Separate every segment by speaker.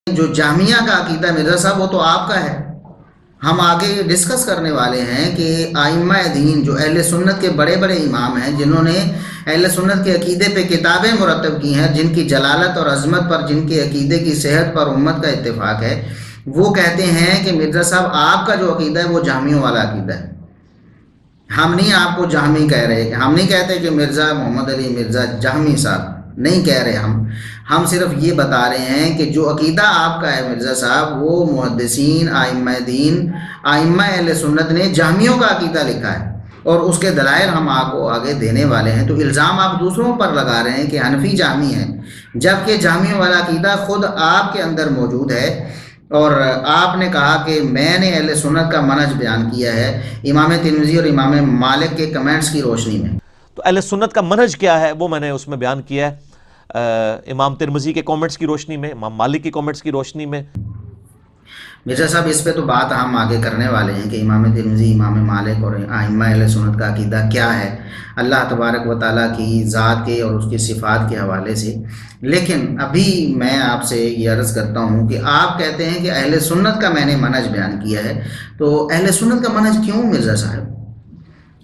Speaker 1: جو جامعہ کا عقیدہ مرزا صاحب وہ تو آپ کا ہے. ہم آگے ڈسکس کرنے والے ہیں کہ ائمہ دین جو اہل سنت کے بڑے بڑے امام ہیں، جنہوں نے اہل سنت کے عقیدے پہ کتابیں مرتب کی ہیں، جن کی جلالت اور عظمت پر، جن کے عقیدے کی صحت پر امت کا اتفاق ہے، وہ کہتے ہیں کہ مرزا صاحب آپ کا جو عقیدہ ہے وہ جہمیوں والا عقیدہ ہے. ہم نہیں آپ کو جہمی کہہ رہے، ہم نہیں کہتے کہ مرزا محمد علی مرزا جہمی صاحب، نہیں کہہ رہے. ہم صرف یہ بتا رہے ہیں کہ جو عقیدہ آپ کا ہے مرزا صاحب، وہ محدثین، ائمہ دین، ائمہ اہل سنت نے جہمیوں کا عقیدہ لکھا ہے، اور اس کے دلائل ہم آپ کو آگے دینے والے ہیں. تو الزام آپ دوسروں پر لگا رہے ہیں کہ حنفی جہمی ہیں، جبکہ جہمیوں والا عقیدہ خود آپ کے اندر موجود ہے. اور آپ نے کہا کہ میں نے اہل سنت کا منہج بیان کیا ہے امام ترمذی اور امام مالک کے کمنٹس کی روشنی میں.
Speaker 2: تو اہل سنت کا منہج کیا ہے وہ میں نے اس میں بیان کیا ہے، امام ترمذی کے کامنٹس کی روشنی میں، امام مالک کی کامنٹس کی روشنی میں.
Speaker 1: مرزا صاحب اس پہ تو بات ہم آگے کرنے والے ہیں کہ امام ترمذی، امام مالک اور ائمہ اہل سنت کا عقیدہ کیا ہے اللہ تبارک و تعالیٰ کی ذات کے اور اس کی صفات کے حوالے سے. لیکن ابھی میں آپ سے یہ عرض کرتا ہوں کہ آپ کہتے ہیں کہ اہل سنت کا میں نے منہج بیان کیا ہے، تو اہل سنت کا منہج کیوں مرزا صاحب؟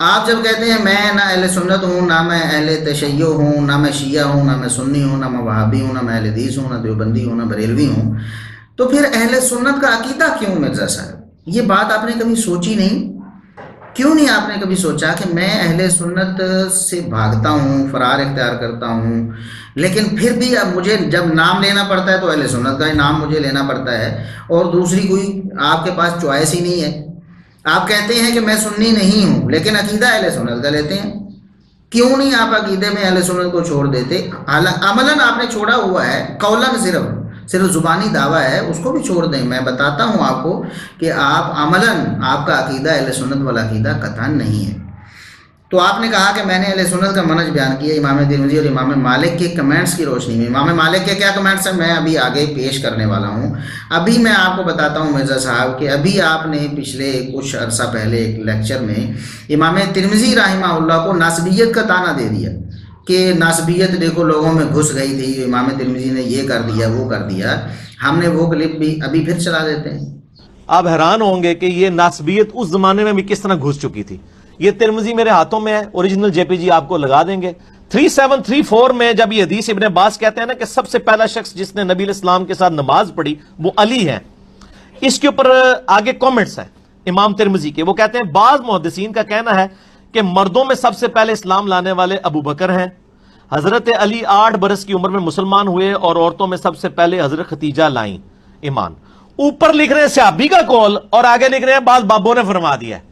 Speaker 1: آپ جب کہتے ہیں میں نہ اہل سنت ہوں، نہ میں اہل تشیع ہوں، نہ میں شیعہ ہوں، نہ میں سنی ہوں، نہ میں وہابی ہوں، نہ میں اہل حدیث ہوں، نہ دیوبندی ہوں، نہ بریلوی ہوں، تو پھر اہل سنت کا عقیدہ کیوں مرزا صاحب؟ یہ بات آپ نے کبھی سوچی نہیں؟ کیوں نہیں آپ نے کبھی سوچا کہ میں اہل سنت سے بھاگتا ہوں، فرار اختیار کرتا ہوں، لیکن پھر بھی اب مجھے جب نام لینا پڑتا ہے تو اہل سنت کا ہی نام مجھے لینا پڑتا ہے، اور دوسری کوئی آپ کے پاس چوائس ہی نہیں ہے. آپ کہتے ہیں کہ میں سنی نہیں ہوں لیکن عقیدہ اہل سنت کا لیتے ہیں. کیوں نہیں آپ عقیدے میں اہل سنت کو چھوڑ دیتے؟ عملاً آپ نے چھوڑا ہوا ہے، قولاً صرف زبانی دعویٰ ہے، اس کو بھی چھوڑ دیں. میں بتاتا ہوں آپ کو کہ آپ عملاً آپ کا عقیدہ اہل سنت والا عقیدہ قطعاً نہیں ہے. تو آپ نے کہا کہ میں نے اہل سنت کا منہج بیان کیا امام ترمذی اور امام مالک کے کمنٹس کی روشنی میں. امام مالک کے کیا کمنٹس ہیں میں ابھی آگے پیش کرنے والا ہوں. ابھی میں آپ کو بتاتا ہوں مرزا صاحب کہ ابھی آپ نے پچھلے کچھ عرصہ پہلے ایک لیکچر میں امام ترمذی رحمہ اللہ کو ناسبیت کا طعنہ دے دیا کہ ناسبیت دیکھو لوگوں میں گھس گئی تھی، امام ترمذی نے یہ کر دیا وہ کر دیا. ہم نے وہ کلپ بھی ابھی پھر چلا دیتے ہیں.
Speaker 2: آپ حیران ہوں گے کہ یہ ناسبیت اس زمانے میں بھی کس طرح گھس چکی تھی. یہ ترمذی میرے ہاتھوں میں ہے، اوریجنل جے پی جی آپ کو لگا دیں گے. 3734 میں جب یہ حدیث ابن عباس کہتے ہیں نا کہ سب سے پہلا شخص جس نے نبی علیہ السلام کے ساتھ نماز پڑھی وہ علی ہے، اس کے اوپر آگے کامنٹس ہیں امام ترمذی کے. وہ کہتے ہیں بعض محدثین کا کہنا ہے کہ مردوں میں سب سے پہلے اسلام لانے والے ابو بکر ہیں، حضرت علی 8 برس کی عمر میں مسلمان ہوئے، اور عورتوں میں سب سے پہلے حضرت ختیجہ لائیں ایمان. اوپر لکھ رہے ہیں صحابی کا قول اور آگے لکھ رہے ہیں بعض بابوں نے فرما دیا ہے.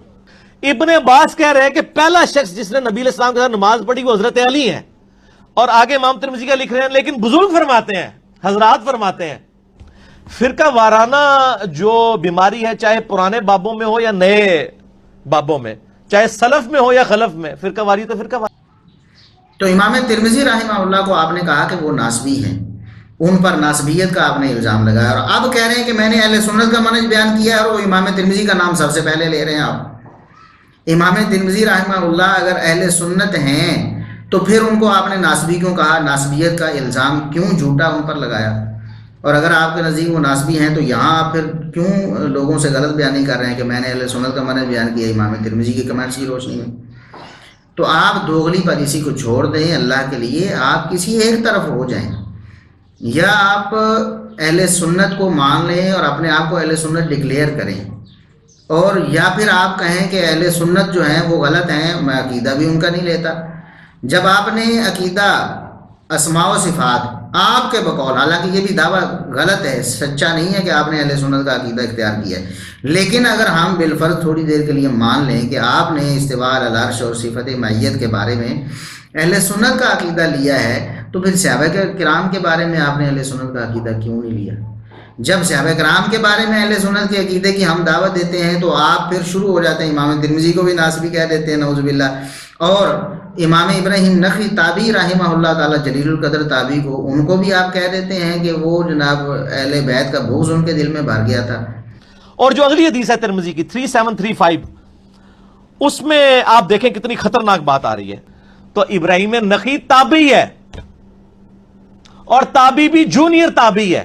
Speaker 2: ابن عباس کہہ رہے ہیں کہ پہلا شخص جس نے نبی علیہ السلام کے ساتھ نماز پڑھی وہ حضرت علی ہے، اور آگے امام ترمذی کا لکھ رہے ہیں لیکن بزرگ فرماتے ہیں، حضرات فرماتے ہیں. فرقہ وارانہ جو بیماری ہے، چاہے پرانے بابوں میں ہو یا نئے بابوں میں، چاہے سلف میں ہو یا خلف میں، فرقہ واری تو فرقہ واری.
Speaker 1: تو امام ترمذی رحمہ اللہ کو آپ نے کہا کہ وہ ناسبی ہیں، ان پر ناسبیت کا آپ نے الزام لگایا، اور اب کہہ رہے ہیں کہ میں نے اہل سنت کا منہج بیان کیا ہے، اور وہ امام ترمذی کا نام سب سے پہلے لے رہے ہیں آپ. امام ترمذی رحمہ اللہ اگر اہل سنت ہیں تو پھر ان کو آپ نے ناسبی کیوں کہا؟ ناسبیت کا الزام کیوں جھوٹا ان پر لگایا؟ اور اگر آپ کے نزدیک وہ ناسبی ہیں تو یہاں آپ پھر کیوں لوگوں سے غلط بیانی کر رہے ہیں کہ میں نے اہل سنت کا منہج بیان کیا امام ترمذی کی کمنٹس کی روشنی میں؟ تو آپ دوغلی پالیسی کو چھوڑ دیں اللہ کے لیے، آپ کسی ایک طرف ہو جائیں، یا آپ اہل سنت کو مان لیں اور اپنے آپ کو اہل سنت ڈکلیئر کریں، اور یا پھر آپ کہیں کہ اہل سنت جو ہیں وہ غلط ہیں، میں عقیدہ بھی ان کا نہیں لیتا. جب آپ نے عقیدہ اسماء و صفات آپ کے بقول، حالانکہ یہ بھی دعویٰ غلط ہے، سچا نہیں ہے کہ آپ نے اہل سنت کا عقیدہ اختیار کیا ہے، لیکن اگر ہم بالفرض تھوڑی دیر کے لیے مان لیں کہ آپ نے استواء علی العرش اور صفت معیت کے بارے میں اہل سنت کا عقیدہ لیا ہے، تو پھر صحابہ کرام کے بارے میں آپ نے اہل سنت کا عقیدہ کیوں نہیں لیا؟ جب صحابہ کرام کے بارے میں اہل سنت کے عقیدے کی ہم دعوت دیتے ہیں تو آپ پھر شروع ہو جاتے ہیں امام ترمذی کو بھی ناسبی کہہ دیتے ہیں نعوذ باللہ، اور امام ابراہیم نخعی تابعی رحمہ اللہ تعالی جلیل القدر تابعی کو، ان کو بھی آپ کہہ دیتے ہیں کہ وہ جناب اہل بیت کا بغض ان کے دل میں بھر گیا تھا.
Speaker 2: اور جو اگلی حدیث ہے ترمذی کی 3735، اس میں آپ دیکھیں کتنی خطرناک بات آ رہی ہے. تو ابراہیم نخعی تابعی ہے، اور تابعی بھی جونیئر تابعی ہے.